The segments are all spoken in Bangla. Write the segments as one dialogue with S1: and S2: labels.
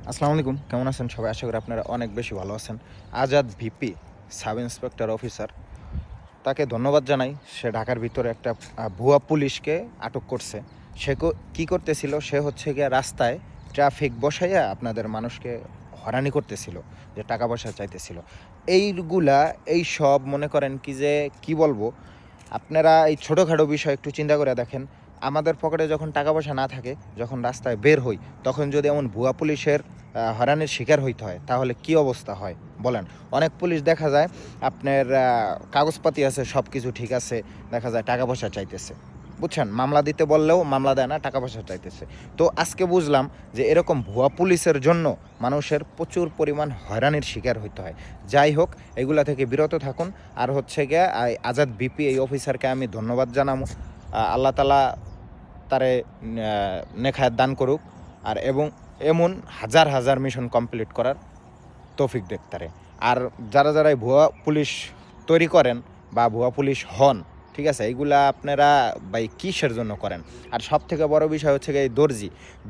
S1: আসসালামু আলাইকুম, কেমন আছেন সবাই? আশা করি আপনারা অনেক বেশি ভালো আছেন। Azad VP sub inspector officer, তাকে ধন্যবাদ জানাই। সে ঢাকার ভিতরে একটা ভুয়া পুলিশকে আটক করছে। সে কী করতেছিল? সে হচ্ছে গিয়ে রাস্তায় ট্রাফিক বসাইয়া আপনাদের মানুষকে হয়রানি করতেছিল, যে টাকা পয়সা চাইতেছিল। এইগুলা এই সব মনে করেন কি যে কি বলবো, আপনারা এই ছোটোখাটো বিষয় একটু চিন্তা করে দেখেন। আমাদের পকেটে যখন টাকা পয়সা না থাকে, যখন রাস্তায় বের হই, তখন যদি এমন ভুয়া পুলিশের হয়রানির শিকার হইতে হয়, তাহলে কি অবস্থা হয় বলেন? অনেক পুলিশ দেখা যায় আপনার কাগজপাতি আছে, সব কিছু ঠিক আছে, দেখা যায় টাকা পয়সা চাইতেছে, বুঝছেন? মামলা দিতে বললেও মামলা দেয় না, টাকা পয়সা চাইতেছে। তো আজকে বুঝলাম যে এরকম ভুয়া পুলিশের জন্য মানুষের প্রচুর পরিমাণ হয়রানির শিকার হইতে হয়। যাই হোক, এগুলা থেকে বিরত থাকুন। আর হচ্ছে গিয়ে আজাদ বিপি এই অফিসারকে আমি ধন্যবাদ জানাবো। আল্লাহ তালা তারে নেখায়াত দান করুক, আর এবং এমন হাজার হাজার মিশন কমপ্লিট করার তৌফিক দেখতারে। আর যারা যারা এই ভুয়া পুলিশ তৈরি করেন বা ভুয়া পুলিশ হন, ঠিক আছে, এইগুলা আপনারা ভাই কিসের জন্য করেন? আর সব থেকে বড় বিষয় হচ্ছে গিয়ে এই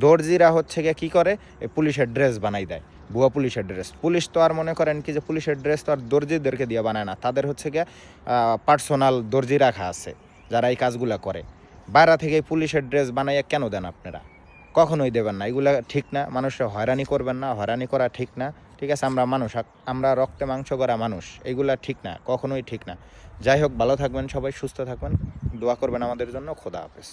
S1: দর্জিরা হচ্ছে গিয়ে কী করে, এই পুলিশের ড্রেস বানাই দেয়, ভুয়া পুলিশের ড্রেস। পুলিশ তো আর মনে করেন কি যে পুলিশের ড্রেস তো আর দর্জিদেরকে দিয়ে বানায় না, তাদের হচ্ছে গিয়ে পার্সোনাল দর্জি রাখা আছে যারা এই কাজগুলো করে। বাইরে থেকে পুলিশের ড্রেস বানাইয়া কেন দেন আপনারা? কখনোই দেবেন না, এগুলা ঠিক না। মানুষরা হয়রানি করবেন না, হয়রানি করা ঠিক না। ঠিক আছে, আমরা মানুষ, আমরা রক্তে মাংস করা মানুষ, এইগুলা ঠিক না, কখনোই ঠিক না। যাই হোক, ভালো থাকবেন সবাই, সুস্থ থাকবেন, দোয়া করবেন আমাদের জন্য। খোদা হাফেজ।